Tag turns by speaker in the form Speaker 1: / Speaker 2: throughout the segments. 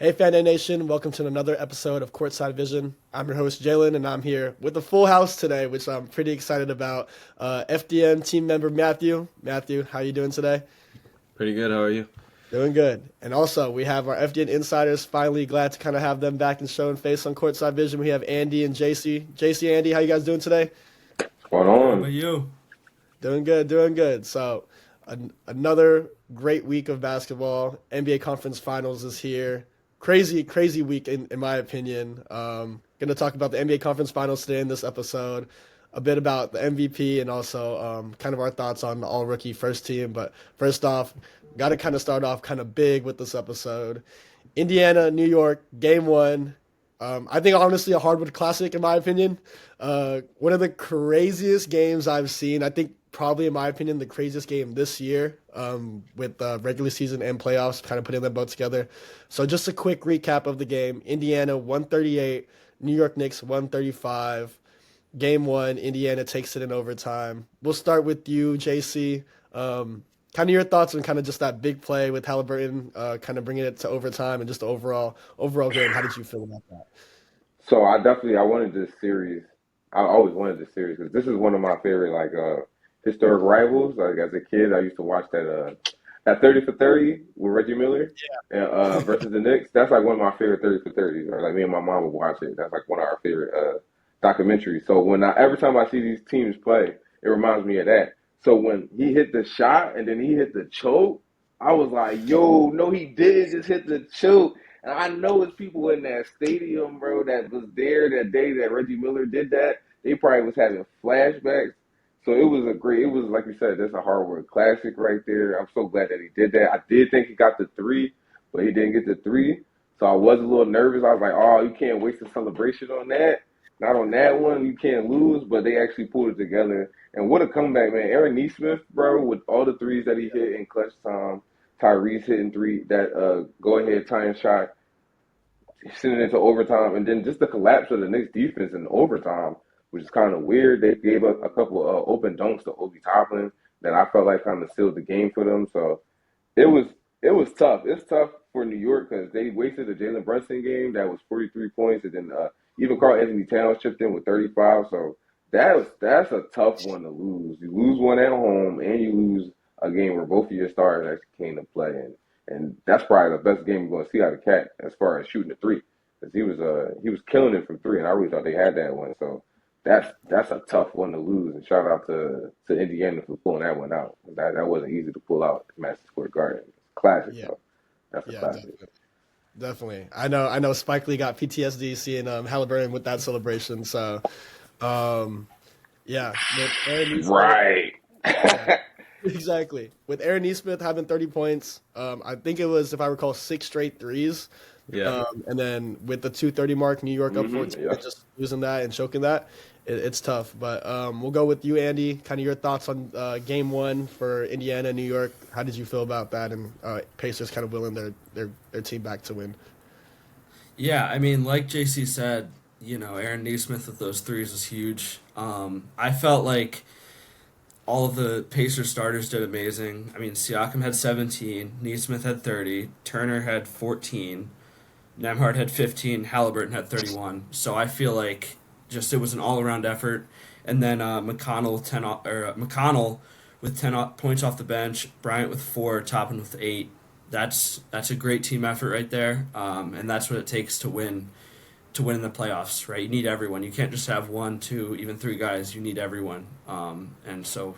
Speaker 1: Hey, Fandom Nation, welcome to another episode of Courtside Vision. I'm your host, Jalen, and I'm here with a full house today, which I'm pretty excited about. FDN team member Matthew. Matthew, how you doing today?
Speaker 2: Pretty good. How are you?
Speaker 1: Doing good. And also, we have our FDN insiders. Finally, glad to kind of have them back and showing face on Courtside Vision. We have Andy and JC. JC, Andy, how you guys doing today?
Speaker 3: Spot
Speaker 4: Good. How about
Speaker 3: on.
Speaker 4: you?
Speaker 1: Doing good, doing good. So, another great week of basketball. NBA Conference Finals is here. Crazy, crazy week in my opinion. Going to talk about the NBA Conference Finals today in this episode. A bit about the MVP and also kind of our thoughts on the All Rookie first team. But first off, got to kind of start off kind of big with this episode. Indiana, New York, Game One. I think honestly a hardwood classic in my opinion. One of the craziest games I've seen. I think probably in my opinion the craziest game this year with regular season and playoffs, kind of putting them both together. So just a quick recap of the game: Indiana 138, New York Knicks 135. Game one, Indiana takes it in overtime. We'll start with you, JC. Kind of your thoughts on kind of just that big play with Halliburton, kind of bringing it to overtime and just the overall game. How did you feel about that?
Speaker 3: So I wanted this series. I always wanted this series because this is one of my favorite historic rivals. Like as a kid, I used to watch that 30 for 30 with Reggie Miller and versus the Knicks. That's like one of my favorite 30 for 30s. Or like me and my mom would watch it. That's like one of our favorite documentaries. So every time I see these teams play, it reminds me of that. So when he hit the shot and then he hit the choke, I was like, yo, no, he didn't just hit the choke. And I know it's people in that stadium, bro, that was there that day that Reggie Miller did that. They probably was having flashbacks. So it was like you said, that's a hardwood classic right there. I'm so glad that he did that. I did think he got the three, but he didn't get the three. So I was a little nervous. I was like, oh, you can't waste a celebration on that. Not on that one, you can't lose, but they actually pulled it together. And what a comeback, man. Aaron Nesmith, bro, with all the threes that he hit in clutch time, Tyrese hitting three, that go ahead tying shot, sending it into overtime, and then just the collapse of the Knicks defense in overtime, which is kind of weird. They gave up a couple of open dunks to Obi Toppin that I felt like kind of sealed the game for them. So it was it was tough. It's tough for New York because they wasted a Jalen Brunson game that was 43 points, and then even Carl Anthony Towns chipped in with 35. So that's a tough one to lose. You lose one at home, and you lose a game where both of your stars actually came to play, and that's probably the best game you're going to see out of Cat as far as shooting the three, because he was killing it from three, and I really thought they had that one. So that's a tough one to lose. And shout out to Indiana for pulling that one out. That wasn't easy to pull out at Madison Square Garden. Classic
Speaker 1: Yeah,
Speaker 3: though. That's a
Speaker 1: yeah,
Speaker 3: classic.
Speaker 1: definitely. Definitely. I know Spike Lee got PTSD seeing Halliburton with that celebration. So, um, yeah, with Aaron Nesmith,
Speaker 3: Right.
Speaker 1: yeah, exactly. With Aaron Nesmith having 30 points, I think it was, if I recall, six straight threes.
Speaker 2: Yeah.
Speaker 1: And then with the 230 mark, New York up 14,
Speaker 3: Yeah.
Speaker 1: and just losing that and choking that, it's tough. But we'll go with you, Andy. Kind of your thoughts on game one for Indiana, New York. How did you feel about that? And Pacers kind of willing their team back to win.
Speaker 4: Yeah, I mean, like JC said, Aaron Nesmith with those threes was huge. I felt like all of the Pacers starters did amazing. I mean, Siakam had 17, Nesmith had 30, Turner had 14, Nemhard had 15, Halliburton had 31. So I feel like just it was an all around effort. And then McConnell with 10 points off the bench, Bryant with 4, Toppin with 8. That's a great team effort right there, and that's what it takes to win in the playoffs, right? You need everyone. You can't just have one, two, even three guys. You need everyone, and so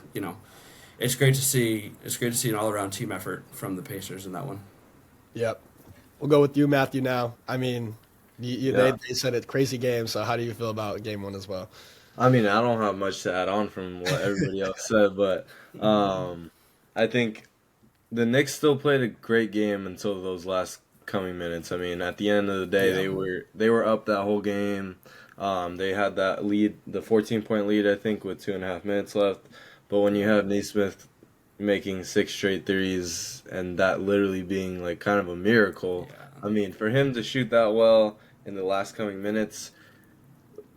Speaker 4: it's great to see. It's great to see an all around team effort from the Pacers in that one.
Speaker 1: Yep. We'll go with you, Matthew. Now, I mean,
Speaker 2: Yeah.
Speaker 1: they said it crazy game. So how do you feel about game one as well?
Speaker 2: I mean, I don't have much to add on from what everybody else said, but I think the Knicks still played a great game until those last coming minutes. I mean, at the end of the day,
Speaker 1: Yeah.
Speaker 2: they were up that whole game. They had that lead, the 14-point lead, I think, with 2.5 minutes left. But when you have Neesmith making six straight threes and that literally being like kind of a miracle,
Speaker 4: Yeah.
Speaker 2: I mean, for him to shoot that well in the last coming minutes,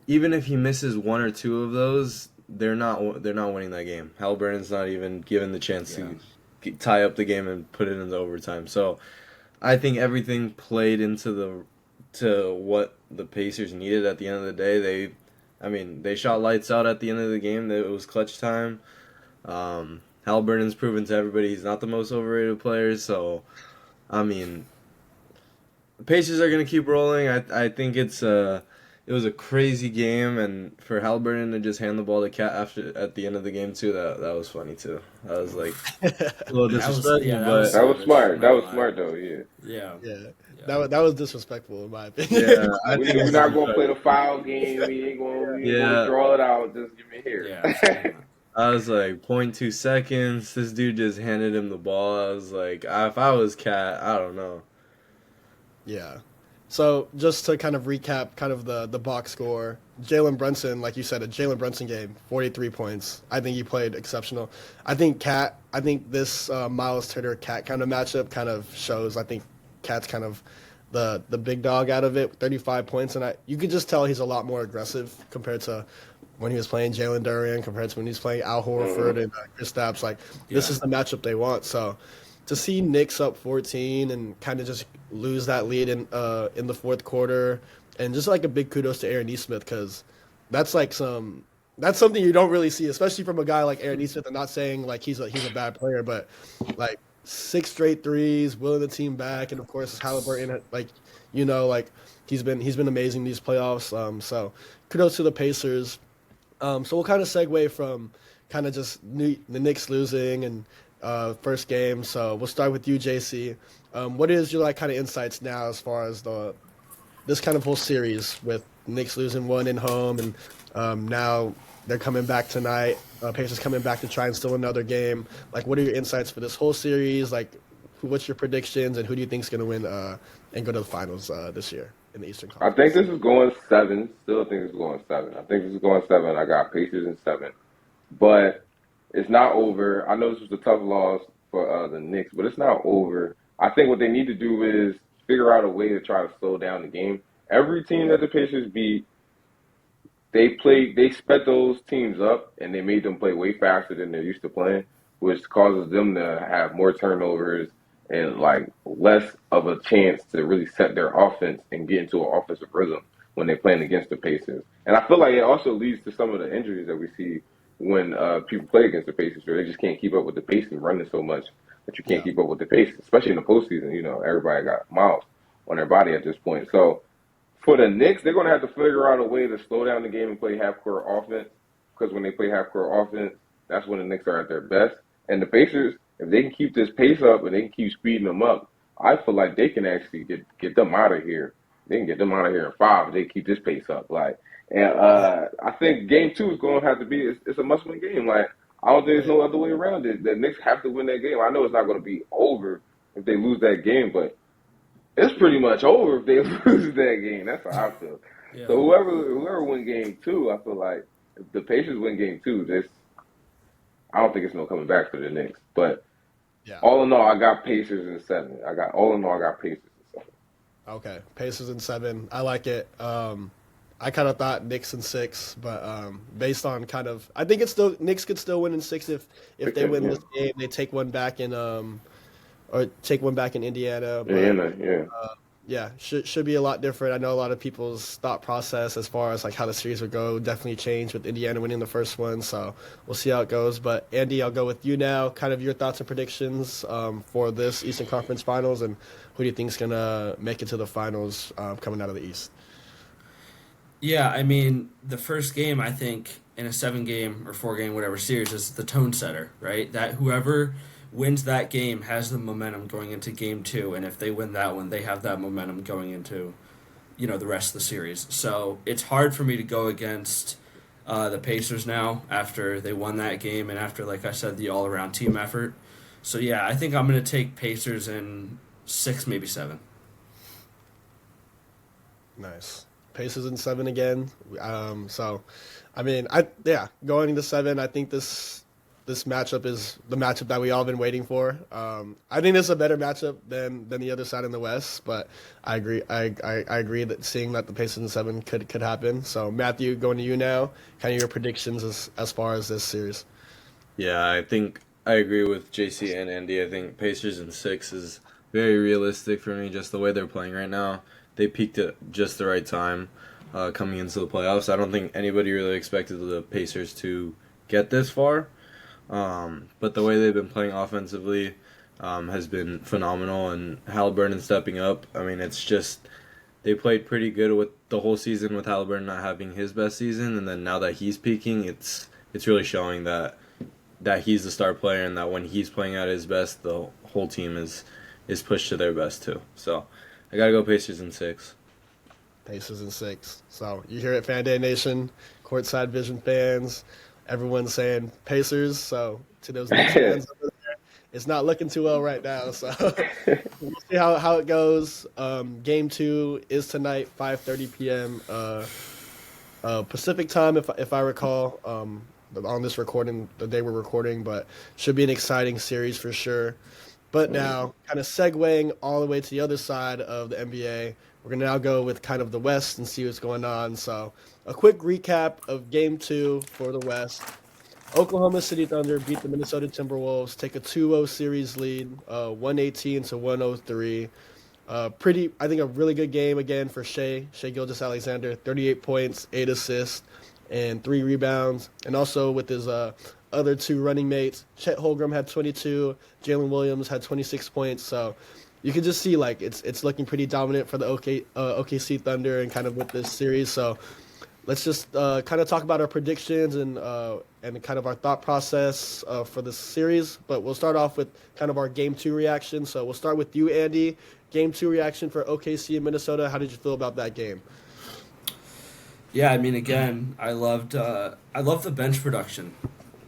Speaker 2: even if he misses one or two of those, they're not winning that game. Halliburton's not even given the chance
Speaker 4: Yeah.
Speaker 2: to tie up the game and put it into overtime. So I think everything played into the to what the Pacers needed at the end of the day. They shot lights out at the end of the game. It was clutch time. Halliburton's proven to everybody he's not the most overrated player. So, I mean, the Pacers are gonna keep rolling. I think it was a crazy game, and for Halliburton to just hand the ball to Cat after at the end of the game too, that was funny too. That was like a little disrespectful,
Speaker 4: That was
Speaker 2: but
Speaker 3: That was
Speaker 4: savage. I'm
Speaker 3: smart.
Speaker 4: not
Speaker 3: That
Speaker 4: gonna
Speaker 3: was
Speaker 4: lie.
Speaker 3: smart though. Yeah.
Speaker 4: Yeah,
Speaker 1: Yeah,
Speaker 4: yeah,
Speaker 1: that was disrespectful in my
Speaker 2: yeah,
Speaker 1: opinion.
Speaker 2: I think it
Speaker 3: We're
Speaker 2: was
Speaker 3: not gonna play the
Speaker 2: disrespectful.
Speaker 3: foul game. We ain't gonna
Speaker 2: Yeah,
Speaker 3: draw it out. Just give me
Speaker 4: yeah.
Speaker 3: here.
Speaker 4: Absolutely not.
Speaker 2: I was like 0.2 seconds. This dude just handed him the ball. I was like, if I was Cat, I don't know.
Speaker 1: Yeah. So just to kind of recap, kind of the box score, Jalen Brunson, like you said, a Jalen Brunson game, 43 points. I think he played exceptional. I think this Miles Turner Cat kind of matchup kind of shows. I think Cat's kind of the big dog out of it, 35 points, and you could just tell he's a lot more aggressive compared to when he was playing Jalen Duran, compared to when he's playing Al
Speaker 3: hmm
Speaker 1: Horford and Kristaps. Like this
Speaker 4: Yeah,
Speaker 1: is the matchup they want. So to see Knicks up 14 and kind of just lose that lead in the fourth quarter, and just like a big kudos to Aaron Nesmith because that's like that's something you don't really see, especially from a guy like Aaron Nesmith. I'm not saying like he's a bad player, but like six straight threes, willing the team back, and of course Halliburton, like like he's been amazing these playoffs. So kudos to the Pacers. So we'll kind of segue from kind of just the Knicks losing and first game. So we'll start with you, JC. What is your like kind of insights now as far as the this kind of whole series with Knicks losing one in home and now they're coming back tonight. Pacers coming back to try and steal another game. Like, what are your insights for this whole series? Like, what's your predictions and who do you think's going to win and go to the finals this year in the Eastern
Speaker 3: I think
Speaker 1: Conference?
Speaker 3: this is going seven. Still think it's going seven. I think this is going seven. I got Pacers in seven, but it's not over. I know this was a tough loss for the Knicks, but it's not over. I think what they need to do is figure out a way to try to slow down the game. Every team that the Pacers beat, they sped those teams up and they made them play way faster than they're used to playing, which causes them to have more turnovers and like less of a chance to really set their offense and get into an offensive rhythm when they're playing against the Pacers. And I feel like it also leads to some of the injuries that we see when people play against the Pacers, where they just can't keep up with the pace and running so much that you can't
Speaker 1: Yeah,
Speaker 3: keep up with the pace, especially in the postseason. Everybody got miles on their body at this point. So for the Knicks, they're going to have to figure out a way to slow down the game and play half court offense. Because when they play half court offense, that's when the Knicks are at their best. And the Pacers, if they can keep this pace up and they can keep speeding them up, I feel like they can actually get them out of here. They can get them out of here in five if they keep this pace up. And
Speaker 1: yeah,
Speaker 3: I think game two is going to have to be it's a must-win game. Like, I don't think there's
Speaker 1: yeah,
Speaker 3: no other way around it. The Knicks have to win that game. I know it's not going to be over if they lose that game, but it's pretty much over if they lose that game. That's how I feel. So
Speaker 4: yeah.
Speaker 3: whoever win game two, I feel like if the Pacers win game two, this I don't think it's no coming back for the Knicks. But
Speaker 1: yeah.
Speaker 3: all in all, I got Pacers in seven. I got Pacers in seven.
Speaker 1: Okay, Pacers in seven. I like it. I kind of thought Knicks in six, but based on kind of, I think it's still Knicks could still win in six if
Speaker 3: They
Speaker 1: they
Speaker 3: could,
Speaker 1: win
Speaker 3: yeah,
Speaker 1: this game. They take one back in or take one back in Indiana,
Speaker 3: yeah,
Speaker 1: but
Speaker 3: yeah, yeah.
Speaker 1: yeah, should be a lot different. I know a lot of people's thought process as far as like how the series would go definitely changed with Indiana winning the first one. So we'll see how it goes. But Andy, I'll go with you now. Kind of your thoughts and predictions for this Eastern Conference Finals, and who do you think's gonna make it to the finals coming out of the East?
Speaker 4: Yeah, I mean, the first game, I think, in a 7 game or 4 game, whatever series, is the tone setter, right? That whoever wins that game has the momentum going into game two, and if they win that one, they have that momentum going into, the rest of the series. So it's hard for me to go against the Pacers now after they won that game and after, like I said, the all around team effort. So yeah, I think I'm going to take Pacers in six, maybe seven.
Speaker 1: Nice. Pacers in seven again. So, I mean, going to seven. I think this matchup is the matchup that we all been waiting for. I think this is a better matchup than the other side in the West, but I agree. I agree that seeing that the Pacers in seven could happen. So, Matthew, going to you now. Kind of your predictions as far as this series.
Speaker 2: Yeah, I think I agree with JC and Andy. I think Pacers in six is very realistic for me, just the way they're playing right now. They peaked at just the right time coming into the playoffs. I don't think anybody really expected the Pacers to get this far. But the way they've been playing offensively has been phenomenal, and Halliburton stepping up. I mean, it's just they played pretty good with the whole season with Halliburton not having his best season, and then now that he's peaking, it's really showing that he's the star player, and that when he's playing at his best, the whole team is pushed to their best too. So I gotta go Pacers in 6.
Speaker 1: Pacers in 6. So you hear it, Fan Day Nation, Courtside Vision fans, everyone's saying Pacers. So to those Knicks fans over there, it's not looking too well right now. So we'll see how it goes. Game 2 is tonight, 5:30 p.m. Pacific time, if I recall. On this recording, the day we're recording, but should be an exciting series for sure. But now, kind of segueing all the way to the other side of the NBA, we're going to now go with kind of the West and see what's going on. So, a quick recap of Game 2 for the West. Oklahoma City Thunder beat the Minnesota Timberwolves, take a 2-0 series lead, 118 to 103. I think a really good game again for Shai Gilgeous Alexander, 38 points, 8 assists, and 3 rebounds. And also with his other 2 running mates, Chet Holmgren had 22, Jalen Williams had 26 points. So you can just see like it's looking pretty dominant for the OKC Thunder and kind of with this series. So let's just kind of talk about our predictions and kind of our thought process for this series. But we'll start off with kind of our Game 2 reaction. So we'll start with you, Andy. Game 2 reaction for OKC and Minnesota. How did you feel about that game?
Speaker 4: Yeah, I mean, again, I loved the bench production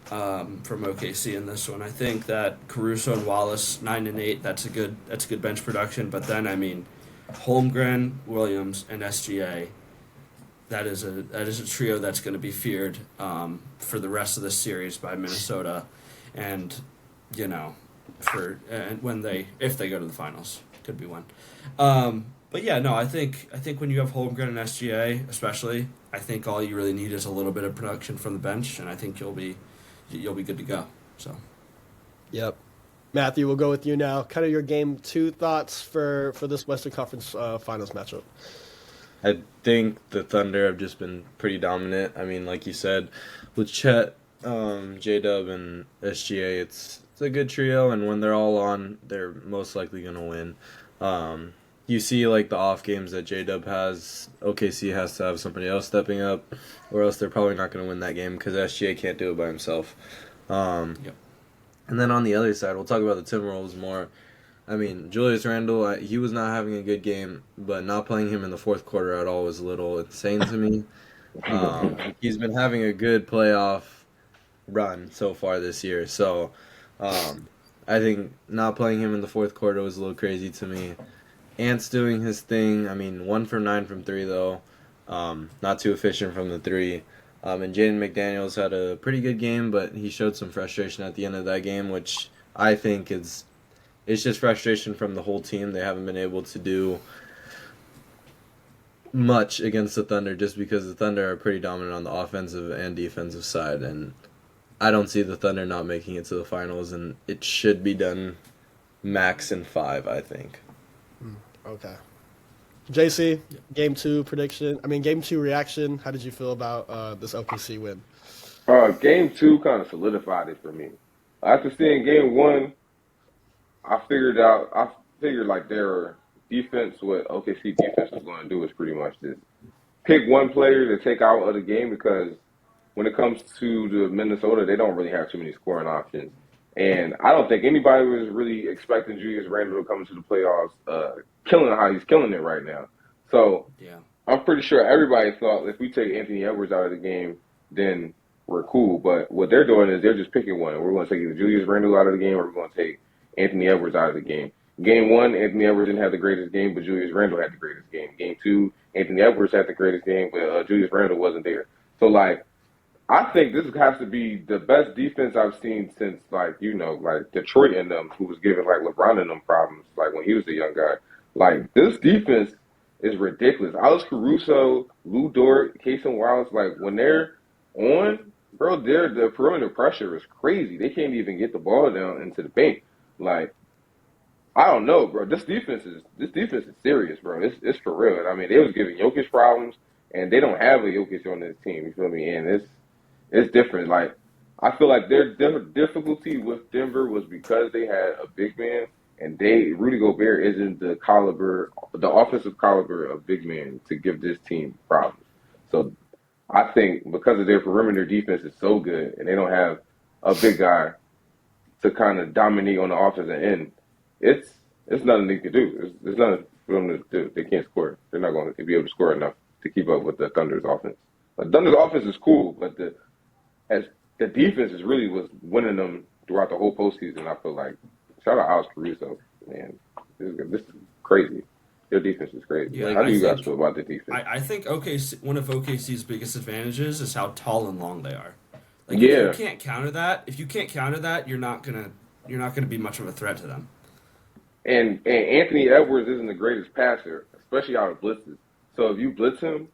Speaker 4: from OKC in this one. I think that Caruso and Wallace 9 and 8. That's a good bench production. But then, I mean, Holmgren, Williams, and SGA. That is a trio that's going to be feared for the rest of the series by Minnesota, and you know, if they go to the finals, could be one. But yeah, no, I think when you have Holmgren and SGA, especially, I think all you really need is a little bit of production from the bench, and I think you'll be good to go. So,
Speaker 1: yep. Matthew, we'll go with you now. Kind of your Game 2 thoughts for this Western Conference Finals matchup.
Speaker 2: I think the Thunder have just been pretty dominant. I mean, like you said, with Chet, J-Dub, and SGA, it's a good trio, and when they're all on, they're most likely going to win. You see, like, the off games that J-Dub has, OKC has to have somebody else stepping up, or else they're probably not going to win that game because SGA can't do it by himself.
Speaker 4: Yep.
Speaker 2: And then on the other side, we'll talk about the Timberwolves more. I mean, Julius Randle, he was not having a good game, but not playing him in the fourth quarter at all was a little insane to me. He's been having a good playoff run so far this year, so I think not playing him in the fourth quarter was a little crazy to me. Ant's doing his thing. I mean, 1 for 9 from 3, though. Not too efficient from the 3. And Jaden McDaniels had a pretty good game, but he showed some frustration at the end of that game, which I think it's just frustration from the whole team. They haven't been able to do much against the Thunder just because the Thunder are pretty dominant on the offensive and defensive side. And I don't see the Thunder not making it to the finals, and it should be done max in 5, I think.
Speaker 1: Okay. JC, Game 2 prediction. Game 2 reaction. How did you feel about this OKC win?
Speaker 3: Game 2 kind of solidified it for me. After seeing Game 1, I figured like their defense, what OKC defense was going to do is pretty much just pick one player to take out of the game, because when it comes to the Minnesota, they don't really have too many scoring options. And I don't think anybody was really expecting Julius Randle to come into the playoffs, killing how he's killing it right now. So
Speaker 4: yeah,
Speaker 3: I'm pretty sure everybody thought if we take Anthony Edwards out of the game, then we're cool. But what they're doing is they're just picking one. We're going to take either Julius Randle out of the game, or we're going to take Anthony Edwards out of the game. Game 1, Anthony Edwards didn't have the greatest game, but Julius Randle had the greatest game. Game 2, Anthony Edwards had the greatest game, but Julius Randle wasn't there. So, like, I think this has to be the best defense I've seen since, like Detroit and them, who was giving, like, LeBron and them problems, like, when he was a young guy. Like, this defense is ridiculous. Alex Caruso, Lou Dort, Casey Wallace, like, when they're on, bro, the perimeter pressure is crazy. They can't even get the ball down into the paint. Like, I don't know, bro. This defense is serious, bro. It's for real. And I mean, they was giving Jokic problems, and they don't have a Jokic on this team. You feel me? And it's different. Like I feel like their difficulty with Denver was because they had a big man, and Rudy Gobert isn't the offensive caliber of big man to give this team problems. So I think because of their perimeter defense is so good, and they don't have a big guy to kind of dominate on the offensive end, it's it's nothing they can do. It's nothing for them to do. They can't score. They're not going to be able to score enough to keep up with the Thunder's offense. The Thunder's offense is cool, but as the defense is really was winning them throughout the whole postseason. I feel like shout out Alex Caruso, man. This is crazy. Their defense is crazy.
Speaker 4: Yeah,
Speaker 3: How do
Speaker 4: I
Speaker 3: you guys
Speaker 4: think
Speaker 3: feel about the defense?
Speaker 4: I think one of OKC's biggest advantages is how tall and long they are. Like
Speaker 3: Yeah,
Speaker 4: if you can't counter that, you're not gonna be much of a threat to them.
Speaker 3: and Anthony Edwards isn't the greatest passer, especially out of blitzes. So if you blitz him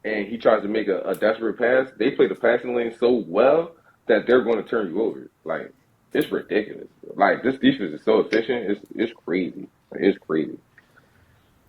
Speaker 3: and he tries to make a desperate pass, they play the passing lane so well that they're going to turn you over. Like it's ridiculous. Like this defense is so efficient. It's crazy. It's crazy.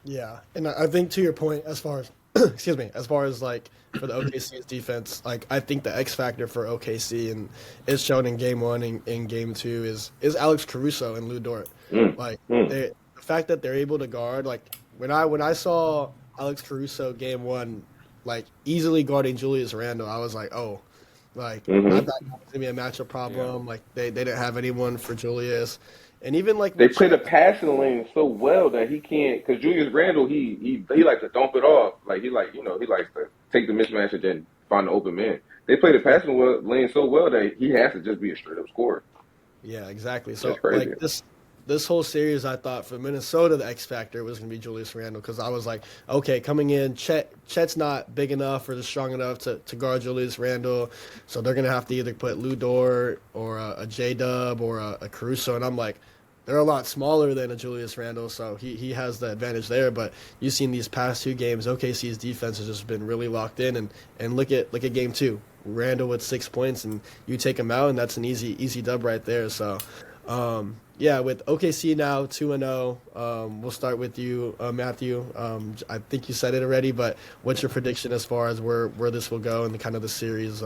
Speaker 1: Yeah, and I think to your point, as far as excuse me, as far as like for the OKC's defense, like I think the X factor for OKC and is shown in game one and in game two is Alex Caruso and Lou Dort.
Speaker 3: Mm,
Speaker 1: Like
Speaker 3: mm.
Speaker 1: the fact that they're able to guard, like when I saw Alex Caruso game one, like easily guarding Julius Randle, I was like, oh, like I
Speaker 3: Hmm.
Speaker 1: thought it was gonna be a matchup
Speaker 4: Yeah.
Speaker 1: problem. Like they didn't have anyone for Julius, and even like
Speaker 3: They
Speaker 1: with
Speaker 3: play
Speaker 1: Chet,
Speaker 3: the passing lane so well that he can't. Because Julius Randle, he likes to dump it off. Like he likes to take the mismatch and then find the open man. They play the lane so well that he has to just be a straight up scorer.
Speaker 1: yeah, exactly.
Speaker 3: It's
Speaker 1: So
Speaker 3: crazy.
Speaker 1: like this whole series, I thought for Minnesota the X factor was going to be Julius Randle because I was like, okay, coming in, Chet's not big enough or strong enough to guard Julius Randle, so they're going to have to either put Lou Dort or a J Dub or a Caruso, and I'm like, they're a lot smaller than a Julius Randle, so he has the advantage there. But you've seen these past two games, OKC's defense has just been really locked in, and look at game two, Randle with 6 points, and you take him out, and that's an easy dub right there. So. Yeah, with OKC now 2-0. We'll start with you, Matthew. I think you said it already, but what's your prediction as far as where this will go and the kind of the series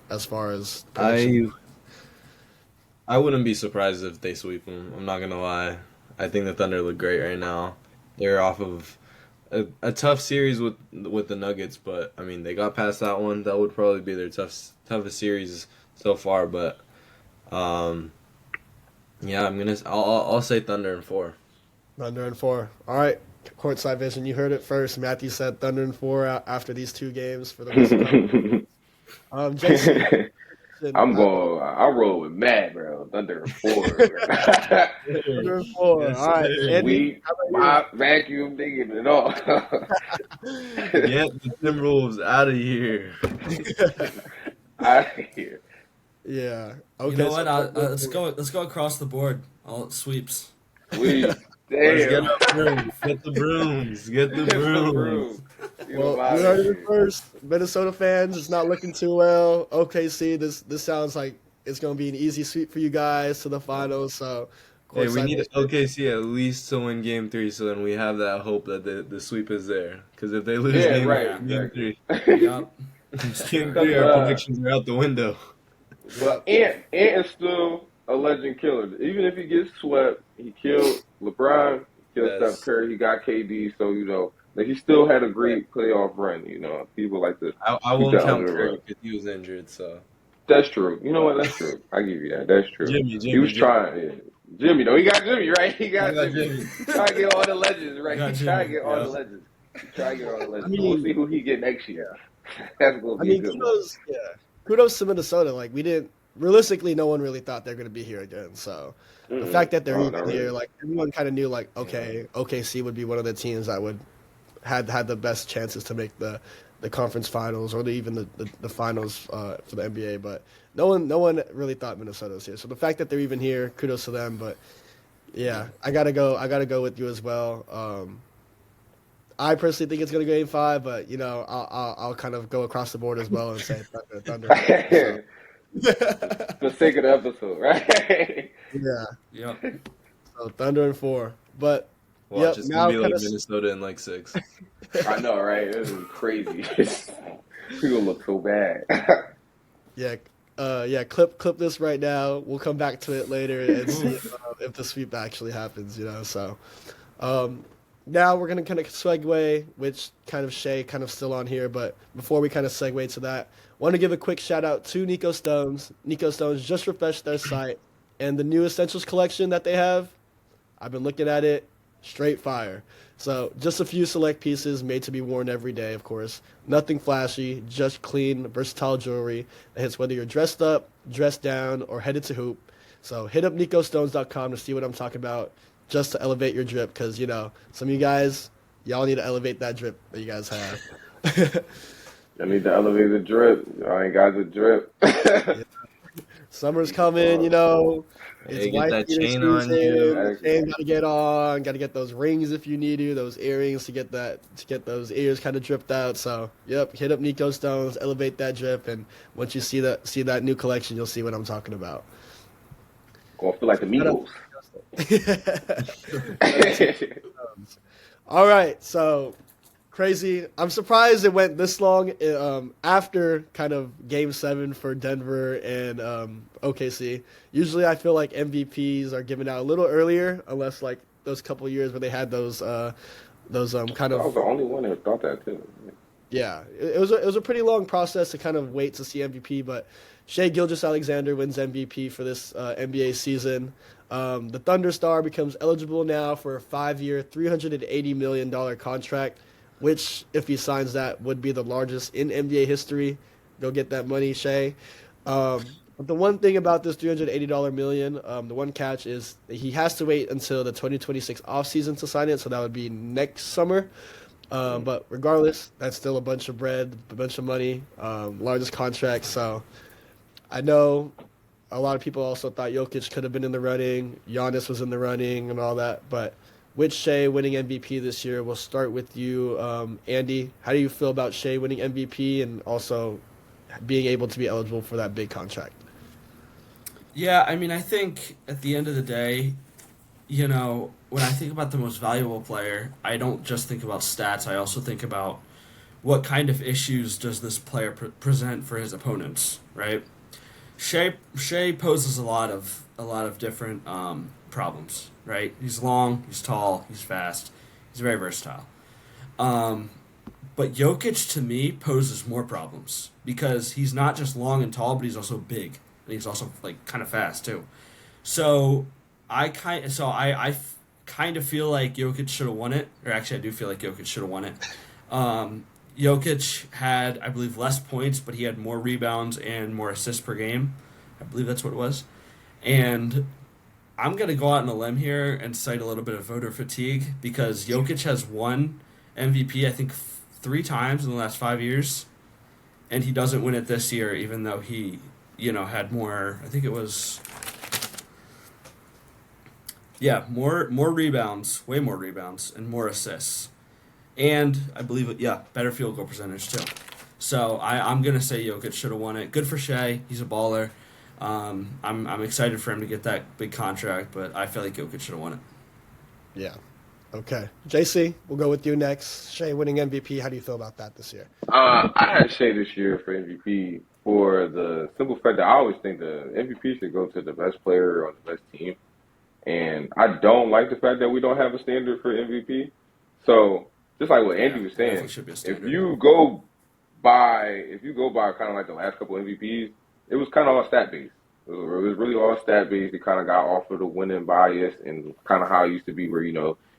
Speaker 1: as far as prediction?
Speaker 2: I I wouldn't be surprised if they sweep them. I'm not gonna lie. I think the Thunder look great right now. They're off of a tough series with the Nuggets, but I mean they got past that one. That would probably be their toughest series so far. But um, yeah, I'll say Thunder in four.
Speaker 1: Thunder and four. All right, courtside vision. You heard it first. Matthew said Thunder and four after these two games for the Western Conference. JC,
Speaker 3: I roll with Matt, bro. Thunder and four, bro.
Speaker 1: Thunder and four.
Speaker 2: Yes,
Speaker 1: All right,
Speaker 2: sir.
Speaker 1: Andy,
Speaker 3: Sweep,
Speaker 1: how about
Speaker 3: mop, vacuum, they giving it all.
Speaker 1: you?
Speaker 2: Get the Timberwolves out of here.
Speaker 3: Out of here.
Speaker 1: Yeah.
Speaker 4: You
Speaker 1: Okay.
Speaker 4: know
Speaker 1: So
Speaker 4: what? Let's go across the board. All sweeps.
Speaker 3: Sweep.
Speaker 2: Let's get
Speaker 3: Damn.
Speaker 2: the brooms. Get the brooms. Get the
Speaker 3: Get the
Speaker 2: brooms.
Speaker 3: broom. Get
Speaker 1: well,
Speaker 3: them
Speaker 1: you
Speaker 3: out
Speaker 1: heard
Speaker 3: of
Speaker 1: it
Speaker 3: here.
Speaker 1: first. Minnesota fans, it's not looking too well. OKC, this sounds like it's going to be an easy sweep for you guys to the finals. So,
Speaker 2: Hey, we
Speaker 1: courtside
Speaker 2: need
Speaker 1: vision.
Speaker 2: OKC at least to win Game 3, so then we have that hope that the sweep is there. Because if they lose
Speaker 3: Yeah,
Speaker 2: Game
Speaker 3: right,
Speaker 4: Yeah.
Speaker 2: Game
Speaker 3: exactly.
Speaker 2: 3,
Speaker 4: Yup.
Speaker 2: Game
Speaker 3: Because
Speaker 2: 3, our predictions are out the window.
Speaker 3: but Ant is still a legend killer. Even if he gets swept, he killed LeBron, he killed Steph
Speaker 2: Yes,
Speaker 3: Curry, he got KD, so like he still had a great playoff run. People like to
Speaker 2: I
Speaker 3: keep
Speaker 2: won't
Speaker 3: that under
Speaker 2: count
Speaker 3: the
Speaker 2: Curry
Speaker 3: rug.
Speaker 2: because he was injured. So
Speaker 3: That's true. You know what? That's true. I give you that. That's true. He was
Speaker 2: Jimmy.
Speaker 3: trying. Yeah. Jimmy, though, he got Jimmy, right? He
Speaker 2: I
Speaker 3: got
Speaker 2: got
Speaker 3: Jimmy.
Speaker 2: Jimmy.
Speaker 3: He trying to get all the legends, right?
Speaker 4: Got
Speaker 3: He trying to
Speaker 4: Jimmy.
Speaker 3: get all the
Speaker 4: Yeah.
Speaker 3: legends. He trying to get all the
Speaker 1: I
Speaker 3: legends. So we'll
Speaker 1: mean,
Speaker 3: see who he get next year. That's gonna
Speaker 1: I
Speaker 3: be a
Speaker 1: mean,
Speaker 3: good one.
Speaker 1: kudos, yeah, kudos to Minnesota. Like we didn't realistically, no one really thought they're going to be here again. So the
Speaker 3: Mm-mm.
Speaker 1: fact that they're
Speaker 3: Oh,
Speaker 1: even
Speaker 3: not
Speaker 1: here,
Speaker 3: really.
Speaker 1: like everyone kind of knew, like
Speaker 4: Yeah.
Speaker 1: okay, OKC would be one of the teams that would had the best chances to make the conference finals or even the finals for the NBA. But no one really thought Minnesota was here. So the fact that they're even here, kudos to them. But yeah, I gotta go with you as well. I personally think it's gonna go Game 5, but I'll kind of go across the board as well and say Thunder in four. So
Speaker 3: For the sake of the episode, right?
Speaker 1: yeah.
Speaker 4: Yep.
Speaker 1: So Thunder in 4. But
Speaker 2: Watch,
Speaker 1: yep,
Speaker 2: it's gonna
Speaker 1: now
Speaker 2: be
Speaker 1: kind
Speaker 2: like
Speaker 1: of
Speaker 2: Minnesota in like 6.
Speaker 3: I know, right? This is crazy. People look so bad.
Speaker 1: yeah, yeah. Clip this right now. We'll come back to it later and see
Speaker 4: Oof.
Speaker 1: if the sweep actually happens. So um, now we're gonna kind of segue, which kind of Shay kind of still on here, but before we kind of segue to that, want to give a quick shout out to Nico Stones. Nico Stones just refreshed their site, and the new Essentials collection that they have. I've been looking at it, straight fire. So just a few select pieces made to be worn every day, of course. Nothing flashy, just clean, versatile jewelry that hits whether you're dressed up, dressed down, or headed to hoop. So hit up nicostones.com to see what I'm talking about, just to elevate your drip, because some of you guys, y'all need to elevate that drip that you guys have.
Speaker 3: I need to elevate the drip. I ain't got the drip.
Speaker 1: Yeah. Summer's
Speaker 3: Need to
Speaker 1: coming,
Speaker 3: pause.
Speaker 1: it's
Speaker 2: Hey, get
Speaker 1: wife
Speaker 2: that
Speaker 1: beater
Speaker 2: chain on you.
Speaker 1: season.
Speaker 3: Exactly.
Speaker 1: Chain gotta get on. Gotta get those rings if you need to. Those earrings to get those ears kind of dripped out. So, yep, hit up Nico Stones, elevate that drip, and once you see that new collection, you'll see what I'm talking about.
Speaker 3: Gonna feel like the
Speaker 1: Shout out
Speaker 3: Migos.
Speaker 1: to Shout out to Stones. All right, so crazy. I'm surprised it went this long after kind of Game 7 for Denver and OKC. Usually I feel like MVPs are given out a little earlier, unless like those couple years where they had those kind
Speaker 3: I
Speaker 1: of
Speaker 3: was the only one that thought that too.
Speaker 1: yeah. It was a pretty long process to kind of wait to see MVP, but Shai Gilgeous Alexander wins MVP for this NBA season. The Thunder star becomes eligible now for a 5-year, $380 million contract, which, if he signs that, would be the largest in NBA history. Go get that money, Shea. But the one thing about this $380 million, the one catch is that he has to wait until the 2026 offseason to sign it, so that would be next summer. But regardless, that's still a bunch of bread, a bunch of money, largest contract. So I know a lot of people also thought Jokic could have been in the running, Giannis was in the running, and all that. But with Shea winning MVP this year, we'll start with you, Andy. How do you feel about Shea winning MVP and also being able to be eligible for that big contract?
Speaker 4: Yeah, I mean, I think at the end of the day, when I think about the most valuable player, I don't just think about stats. I also think about what kind of issues does this player present for his opponents, right? Shea poses a lot of different problems, right? He's long, he's tall, he's fast, he's very versatile. Um, but Jokic to me poses more problems because he's not just long and tall, but he's also big and he's also like kind of fast too. So I kind of feel like Jokic should have won it, or actually I do feel like Jokic should have won it. Jokic had, I believe, less points, but he had more rebounds and more assists per game. I believe that's what it was. And I'm going to go out on a limb here and cite a little bit of voter fatigue because Jokic has won MVP, I think, 3 times in the last 5 years, and he doesn't win it this year, even though he, had more. I think it was, yeah, more rebounds, way more rebounds, and more assists. And I believe better field goal percentage too. So I'm gonna say Jokic should have won it. Good for Shea. He's a baller. I'm excited for him to get that big contract, but I feel like Jokic should have won it.
Speaker 1: Yeah. Okay. JC, we'll go with you next. Shea winning MVP. How do you feel about that this year?
Speaker 3: I had Shea this year for MVP for the simple fact that I always think the MVP should go to the best player on the best team. And I don't like the fact that we don't have a standard for MVP. So just like what Andy
Speaker 4: Yeah,
Speaker 3: was
Speaker 4: it definitely
Speaker 3: saying,
Speaker 4: should be a
Speaker 3: if
Speaker 4: standard.
Speaker 3: you go by kind of like the last couple MVPs, it was kind of all stat based. It was really all stat based. It kind of got off of the winning bias and kind of how it used to be, where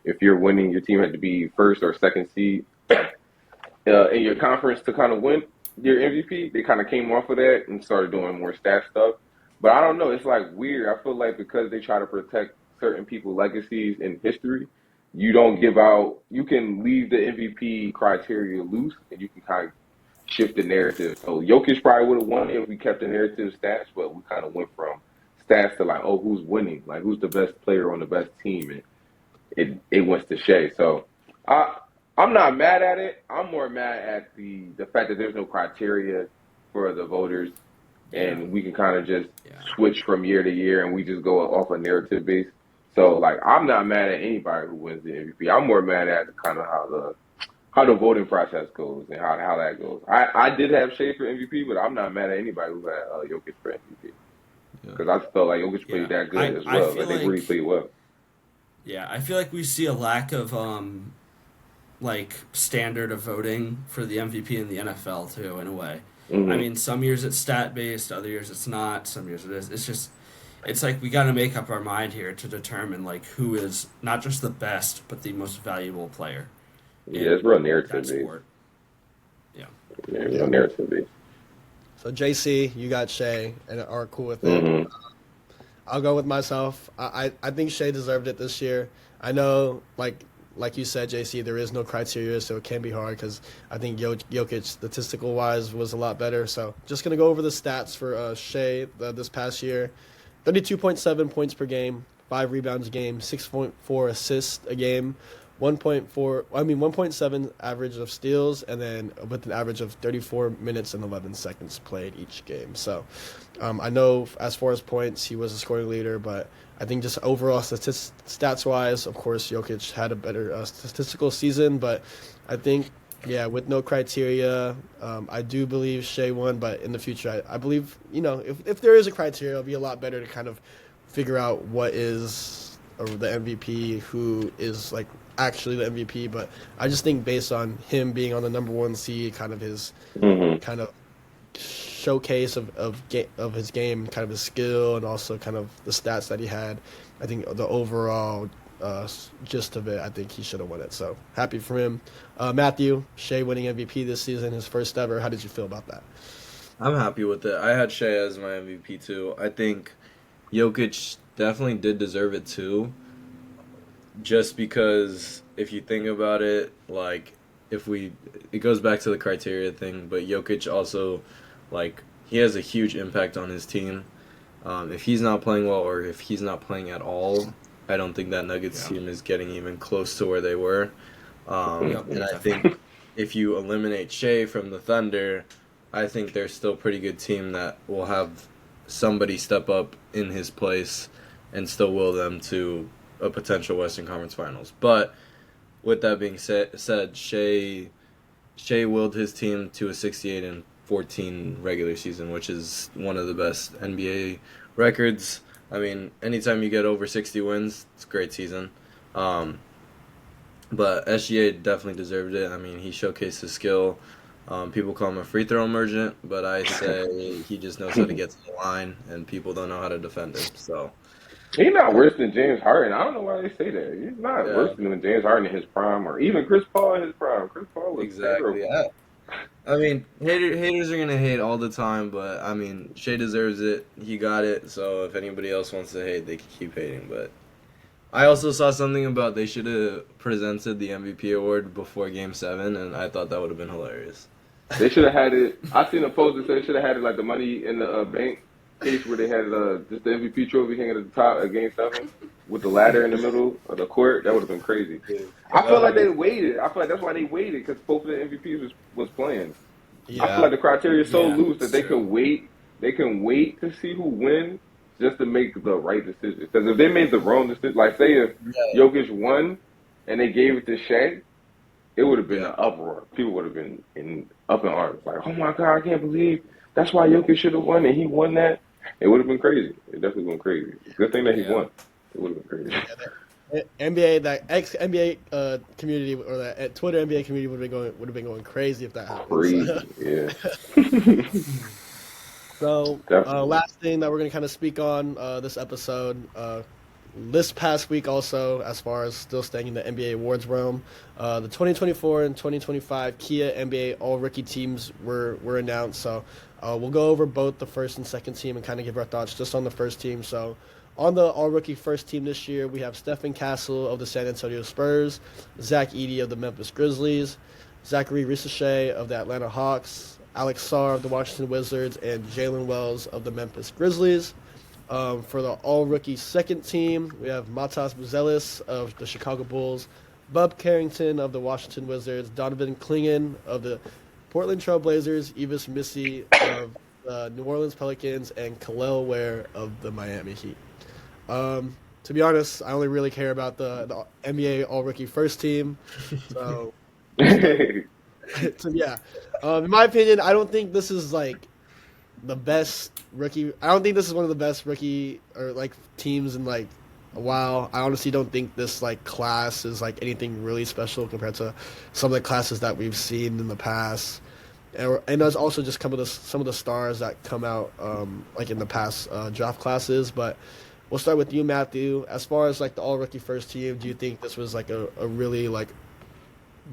Speaker 3: if you're winning, your team had to be first or second seed in your conference to kind of win your MVP. They kind of came off of that and started doing more stat stuff. But I don't know. It's like weird. I feel like because they try to protect certain people's legacies in history, you don't give out. You can leave the MVP criteria loose, and you can kind of shift the narrative. So Jokic probably would have won if we kept the narrative stats, but we kind of went from stats to like, oh, who's winning? Like, who's the best player on the best team? And it went to Shea. So I I'm not mad at it. I'm more mad at the fact that there's no criteria for the voters,
Speaker 4: Yeah,
Speaker 3: and we can kind of just
Speaker 4: yeah,
Speaker 3: switch from year to year, and we just go off a narrative base. So like I'm not mad at anybody who wins the MVP. I'm more mad at kind of how the voting process goes and how that goes. I did have Shea for MVP, but I'm not mad at anybody who had Jokic for MVP
Speaker 2: Yeah.
Speaker 3: because I felt like Jokic played
Speaker 4: Yeah,
Speaker 3: that good
Speaker 4: I
Speaker 3: as
Speaker 4: I
Speaker 3: well.
Speaker 4: feel
Speaker 3: Like they really
Speaker 4: like
Speaker 3: played well.
Speaker 4: yeah, I feel like we see a lack of like standard of voting for the MVP in the NFL too, in a way. I
Speaker 3: Hmm.
Speaker 4: mean, some years it's stat based, other years it's not. Some years it is. It's like we got to make up our mind here to determine like who is not just the best, but the most valuable player
Speaker 3: Yeah, it's
Speaker 4: in
Speaker 3: real
Speaker 4: that
Speaker 3: narrative based.
Speaker 4: sport. Yeah.
Speaker 3: Yeah, real
Speaker 1: Yeah.
Speaker 3: narrative based.
Speaker 1: So JC, you got Shea and are cool with it.
Speaker 3: Hmm.
Speaker 1: I'll go with myself. I think Shea deserved it this year. I know, like you said, JC, there is no criteria, so it can be hard because I think Jokic, statistical wise, was a lot better. So just gonna go over the stats for Shea this past year: 32.7 points per game, 5 rebounds a game, 6.4 assists a game, 1.7 average of steals, and then with an average of 34 minutes and 11 seconds played each game. So I know as far as points, he was a scoring leader, but I think just overall stats wise, of course, Jokic had a better statistical season, but I think. Yeah, with no criteria, I do believe Shea won, but in the future, I believe, if there is a criteria, it'll be a lot better to kind of figure out what is the MVP, who is like actually the MVP. But I just think based on him being on the number one seed, kind of his
Speaker 3: Hmm.
Speaker 1: kind of showcase of his game, kind of his skill, and also kind of the stats that he had. I think the overall gist of it, I think he should have won it. So happy for him. Matthew, Shea winning MVP this season, his first ever. How did you feel about that?
Speaker 2: I'm happy with it. I had Shea as my MVP too. I think Jokic definitely did deserve it too. Just because if you think about it, like if we it goes back to the criteria thing, but Jokic also like he has a huge impact on his team. If he's not playing well or if he's not playing at all, I don't think that Nuggets
Speaker 1: Yeah.
Speaker 2: team is getting even close to where they were.
Speaker 4: Yep.
Speaker 2: And I
Speaker 4: Definitely.
Speaker 2: think if you eliminate Shea from the Thunder, I think they're still a pretty good team that will have somebody step up in his place and still will them to a potential Western Conference Finals. But with that being said, Shea willed his team to a 68-14 regular season, which is one of the best NBA records. I mean, anytime you get over 60 wins, it's a great season. Um, but SGA definitely deserved it. I mean, he showcased his skill. People call him a free throw merchant, but I say he just knows how to get to the line, and people don't know how to defend him. So,
Speaker 3: He's not worse than James Harden. I don't know why they say that. He's not worse
Speaker 2: yeah,
Speaker 3: than James Harden in his prime, or even Chris Paul in his prime. Chris Paul was
Speaker 2: exactly.
Speaker 3: terrible.
Speaker 2: I mean, haters are gonna hate all the time, but I mean, Shea deserves it. He got it. So if anybody else wants to hate, they can keep hating. But I also saw something about they should have presented the MVP award before Game 7, and I thought that would have been hilarious.
Speaker 3: They should have had it. I seen a post that said they should have had it like the money in the bank case where they had just the MVP trophy hanging at the top of Game 7 with the ladder in the middle of the court. That would have been crazy.
Speaker 2: Dude,
Speaker 3: I feel
Speaker 2: that
Speaker 3: like
Speaker 2: would
Speaker 3: they
Speaker 2: have
Speaker 3: waited. I feel like that's why they waited because both of the MVPs was playing. I feel
Speaker 1: Yeah,
Speaker 3: like the criteria is so
Speaker 4: Yeah,
Speaker 3: loose that
Speaker 4: it's
Speaker 3: they
Speaker 4: true.
Speaker 3: can wait. They can wait to see who wins just to make the right decision. Because if they made the wrong decision, like say if
Speaker 2: been,
Speaker 3: Jokic won and they gave it to Shea, it would have been
Speaker 2: yeah,
Speaker 3: an uproar. People would have been up in arms, like, "Oh my God, I can't believe that's why Jokic should have won and he won that." It would have been crazy. It definitely been crazy. Good thing that he
Speaker 4: Yeah.
Speaker 3: won. It would have been crazy.
Speaker 1: NBA, that ex NBA community or that Twitter NBA community would have been going crazy if that happened. So,
Speaker 3: Crazy, yeah.
Speaker 1: so
Speaker 3: Definitely.
Speaker 1: last thing that we're gonna kind of speak on this episode. This past week, also, as far as still staying in the NBA awards realm, the 2024 and 2025 Kia NBA All Rookie teams were announced. So we'll go over both the first and second team and kind of give our thoughts just on the first team. So on the All Rookie first team this year, we have Stephen Castle of the San Antonio Spurs, Zach Edey of the Memphis Grizzlies, Zachary Ricochet of the Atlanta Hawks, Alex Sarr of the Washington Wizards, and Jalen Wells of the Memphis Grizzlies. For the all-rookie second team, we have Matas Buzelis of the Chicago Bulls, Bub Carrington of the Washington Wizards, Donovan Clingan of the Portland Trail Blazers, Evis Missy of the New Orleans Pelicans, and Khalil Ware of the Miami Heat. Um, to be honest, I only really care about the NBA All Rookie First Team. So, so yeah, in my opinion, I don't think this is like the best rookie. I don't think this is one of the best rookie or like teams in like a while. I honestly don't think this like class is like anything really special compared to some of the classes that we've seen in the past. And there's also just some of the stars that come out like in the past draft classes. But we'll start with you, Matthew. As far as like the all rookie first team, do you think this was like a really like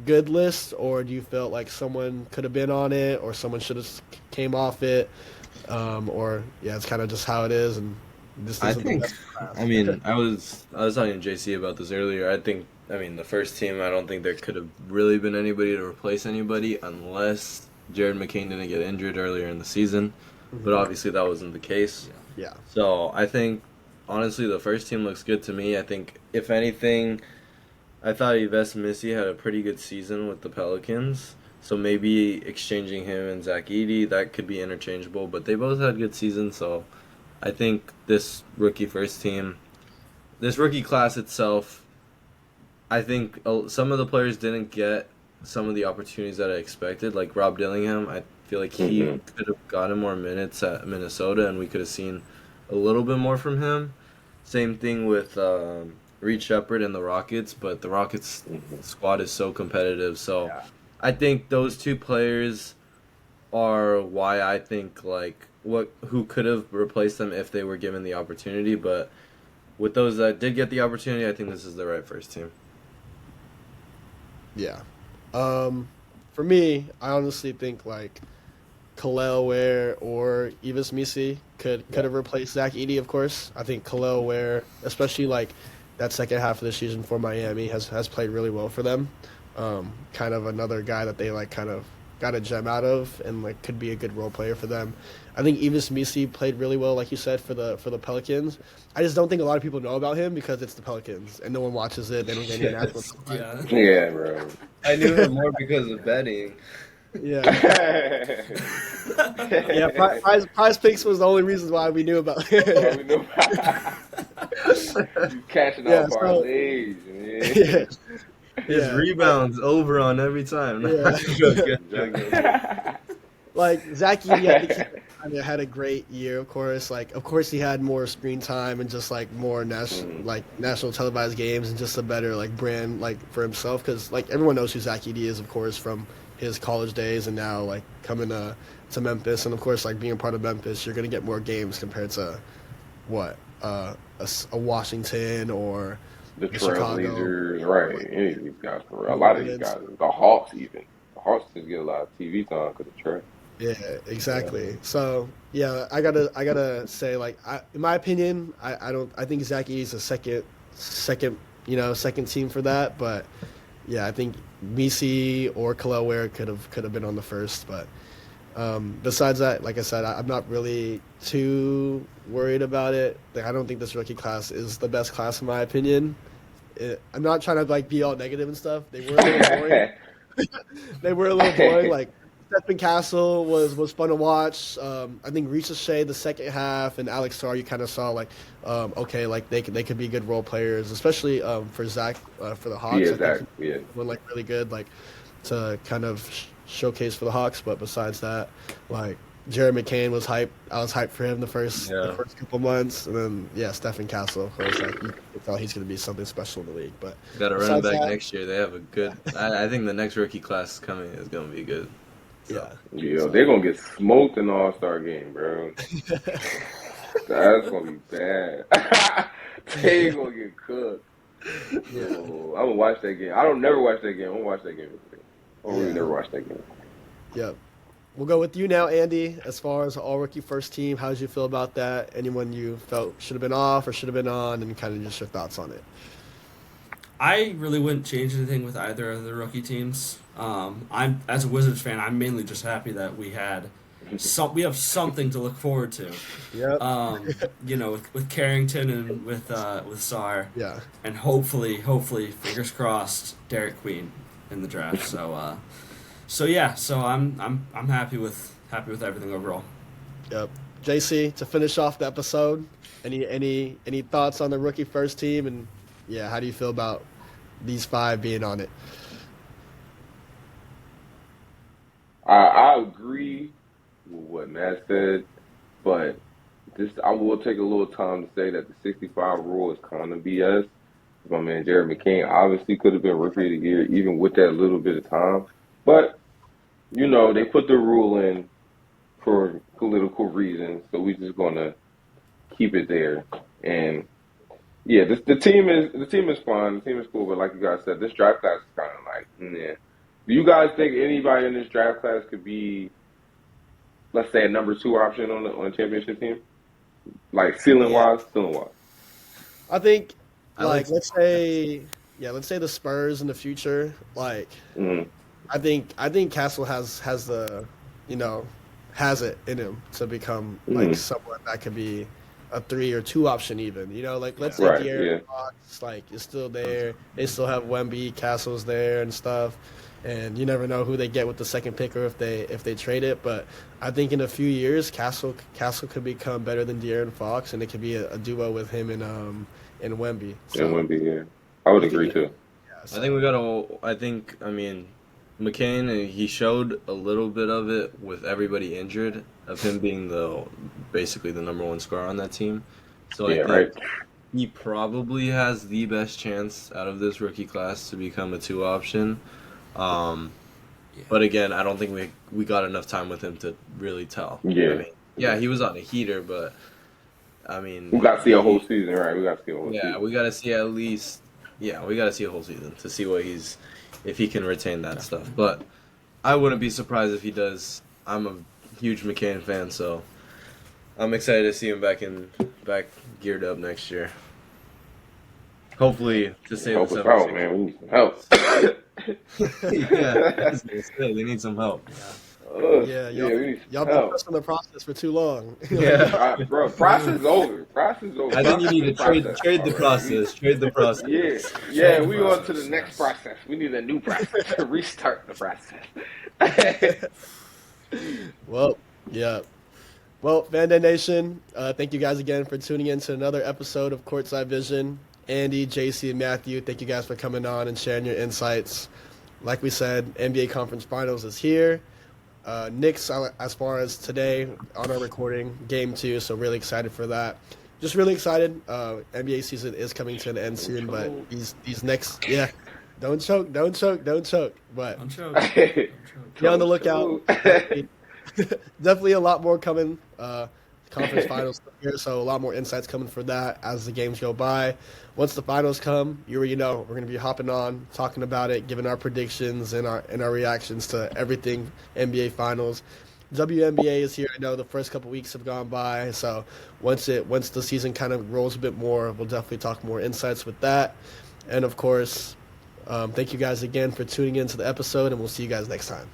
Speaker 1: good list, or do you felt like someone could have been on it, or someone should have came off it, or yeah, it's kind of just how it is, and this
Speaker 2: I
Speaker 1: isn't the
Speaker 2: think,
Speaker 1: best
Speaker 2: I
Speaker 1: class.
Speaker 2: mean, I was talking to JC about this earlier. I mean, the first team, I don't think there could have really been anybody to replace anybody unless Jared McCain didn't get injured earlier in the season. But
Speaker 1: Mhm.
Speaker 2: obviously that wasn't the case.
Speaker 1: Yeah,
Speaker 2: So I think, honestly, the first team looks good to me. I think, if anything, I thought Yves Missy had a pretty good season with the Pelicans. So maybe exchanging him and Zach Edey, that could be interchangeable. But they both had good seasons, so I think this rookie class itself, I think some of the players didn't get some of the opportunities that I expected. Like Rob Dillingham, I feel like he
Speaker 3: hmm
Speaker 2: could have gotten more minutes at Minnesota, and we could have seen a little bit more from him. Same thing with Reed Shepard and the Rockets, but the Rockets squad is so competitive. So
Speaker 1: yeah,
Speaker 2: I think those two players are why I think like what who could have replaced them if they were given the opportunity. But with those that did get the opportunity, I think this is the right first team.
Speaker 1: yeah. For me, I honestly think like Khalil Ware or Yves Misi could
Speaker 3: Yeah.
Speaker 1: have replaced Zach Edey, of course. I think Khalil Ware, especially like that second half of the season for Miami, has played really well for them. Kind of another guy that they like kind of got a gem out of and like could be a good role player for them. I think Yves Misi played really well, like you said, for the Pelicans. I just don't think a lot of people know about him because it's the Pelicans and no one watches it. They don't get any national
Speaker 2: Yes.
Speaker 1: spotlight.
Speaker 4: Yeah.
Speaker 3: Yeah, bro.
Speaker 2: I knew him more because of betting.
Speaker 1: Yeah. Yeah, Prize Picks was the only reason why we knew about
Speaker 3: Well,
Speaker 1: it.
Speaker 3: we know. You cashing
Speaker 1: Yeah,
Speaker 3: out
Speaker 1: so
Speaker 3: parlays,
Speaker 1: yeah,
Speaker 3: man.
Speaker 2: His
Speaker 1: yeah,
Speaker 2: rebounds over on every time.
Speaker 1: yeah.
Speaker 2: Joking, joking.
Speaker 3: Joking.
Speaker 1: Like Zach Edey, I think he had a great year. Of course, of course he had more screen time and just like more
Speaker 3: Mhm.
Speaker 1: national televised games and just a better like brand like for himself because like everyone knows who Zach Edey is, of course, from his college days and now like coming to Memphis and of course like being a part of Memphis, you're gonna get more games compared to what a Washington or
Speaker 3: The
Speaker 1: the Chicago.
Speaker 3: Trailblazers, right? Any of these guys, for real. A
Speaker 1: New
Speaker 3: lot of these
Speaker 1: Orleans.
Speaker 3: guys, the Hawks even. The Hawks just get a lot of TV time because of Trey.
Speaker 1: Yeah,
Speaker 3: Yeah.
Speaker 1: exactly. So yeah, I gotta say like in my opinion, I don't I think Zach E's a second second team for that, but yeah, I think Misi or Khalil Ware could have been on the first, but besides that, like I said, I'm not really too worried about it. Like, I don't think this rookie class is the best class in my opinion. I'm not trying to like be all negative and stuff. They were a little boring. They were a little boring. Like Stephen Castle was fun to watch. I think Risha Shea the second half and Alex Sarr you kind of saw like okay like they could be good role players, especially for Zach for the
Speaker 3: Yeah,
Speaker 1: Hawks. I think he
Speaker 3: exactly. Yeah.
Speaker 1: went like really good like to kind of showcase for the Hawks. But besides that, like Jared McCain was hype. I was hyped for him the
Speaker 2: Yeah.
Speaker 1: first couple months, and then yeah, Stephen Castle. Of course, like you can tell he's going to be something special in the league. But
Speaker 2: Got to run
Speaker 1: besides
Speaker 2: back
Speaker 1: that,
Speaker 2: next year. They have a good. I think the next rookie class coming is going to be good. So
Speaker 1: yeah.
Speaker 3: Yeah, they're
Speaker 1: So
Speaker 3: gonna get smoked in the All Star game, bro. That's gonna be bad. They gonna get cooked.
Speaker 1: yeah,
Speaker 3: So I'm gonna watch that game. I don't never watch that game. I'm gonna watch that game. I don't really
Speaker 1: yeah.
Speaker 3: never watch that game.
Speaker 1: Yep. We'll go with you now, Andy. As far as all rookie first team, how did you feel about that? Anyone you felt should have been off or should have been on, and kind of just your thoughts on it.
Speaker 4: I really wouldn't change anything with either of the rookie teams. I'm as a Wizards fan, I'm mainly just happy that we have something to look forward to.
Speaker 1: Yep.
Speaker 4: With Carrington and with Sarr,
Speaker 1: Yeah.
Speaker 4: and hopefully, fingers crossed, Derek Queen in the draft. So yeah, so I'm happy with everything overall.
Speaker 1: Yep. JC, to finish off the episode, any thoughts on the rookie first team, and yeah, how do you feel about these 5 being on it?
Speaker 3: I agree with what Matt said, but I will take a little time to say that the 65 rule is kind of BS. My man Jared McCain obviously could have been rookie of the year even with that little bit of time, but they put the rule in for political reasons, so we're just gonna keep it there. And yeah, the team is fun. The team is cool, but like you guys said, this draft class is kind of like, yeah. Do you guys think anybody in this draft class could be, let's say, a number 2 option on a championship team? Like ceiling wise.
Speaker 1: I think,
Speaker 2: I like
Speaker 1: let's say the Spurs in the future. Like,
Speaker 3: Mm-hmm.
Speaker 1: I think Castle has the, has it in him to become like someone that could be a 3 or 2 option even. Like let's say
Speaker 3: Right,
Speaker 1: De'Aaron
Speaker 3: yeah.
Speaker 1: Fox is still there. They still have Wemby, Castle's there and stuff. And you never know who they get with the second pick or if they trade it. But I think in a few years, Castle could become better than De'Aaron Fox, and it could be a duo with him and Wemby. So,
Speaker 3: And Wemby, yeah. I would agree too.
Speaker 1: yeah,
Speaker 2: I think we gotta. I mean, McCain. He showed a little bit of it with everybody injured, of him being basically the number 1 scorer on that team. So I
Speaker 3: Yeah,
Speaker 2: think
Speaker 3: right.
Speaker 2: he probably has the best chance out of this rookie class to become a 2 option. But again, I don't think we got enough time with him to really tell.
Speaker 3: Yeah.
Speaker 2: I mean, yeah, he was on a heater, but I mean,
Speaker 3: We got to see a whole season, right? We got to see a whole
Speaker 2: yeah,
Speaker 3: season.
Speaker 2: we got to see at least, we got to see a whole season to see if he can retain that stuff. But I wouldn't be surprised if he does. I'm a huge McCain fan, so I'm excited to see him back geared up next year. Hopefully to save
Speaker 3: Help
Speaker 2: the
Speaker 3: us out,
Speaker 2: 76ers.
Speaker 3: man. We need some help.
Speaker 2: Yeah, they need some help.
Speaker 1: Yeah,
Speaker 3: we need
Speaker 1: y'all
Speaker 3: some
Speaker 1: been
Speaker 3: help.
Speaker 1: pressing the process for too long.
Speaker 2: Yeah.
Speaker 3: Bro, process is over. Process is over.
Speaker 2: I think you need to
Speaker 3: Process is
Speaker 2: trade the
Speaker 3: already.
Speaker 2: process. Trade the process.
Speaker 3: Yeah,
Speaker 4: the
Speaker 3: we on to the
Speaker 4: process,
Speaker 3: next
Speaker 4: yes.
Speaker 3: process. We need a new process to restart the process.
Speaker 1: Well, yeah. Well, Fandom Nation, thank you guys again for tuning in to another episode of Courtside Vision. Andy, JC, and Matthew, thank you guys for coming on and sharing your insights. Like we said, NBA Conference Finals is here. Knicks, as far as today on our recording, Game 2, so really excited for that. Just really excited. NBA season is coming to an end soon, but these next, don't choke. But
Speaker 4: Don't choke. Don't choke.
Speaker 1: be on the lookout. Definitely a lot more coming. Conference finals here, so a lot more insights coming for that as the games go by. Once the finals come, you already know we're going to be hopping on, talking about it, giving our predictions and our reactions to everything NBA Finals. WNBA is here. I know the first couple weeks have gone by, so once the season kind of rolls a bit more, we'll definitely talk more insights with that. And of course, thank you guys again for tuning in to the episode, and we'll see you guys next time.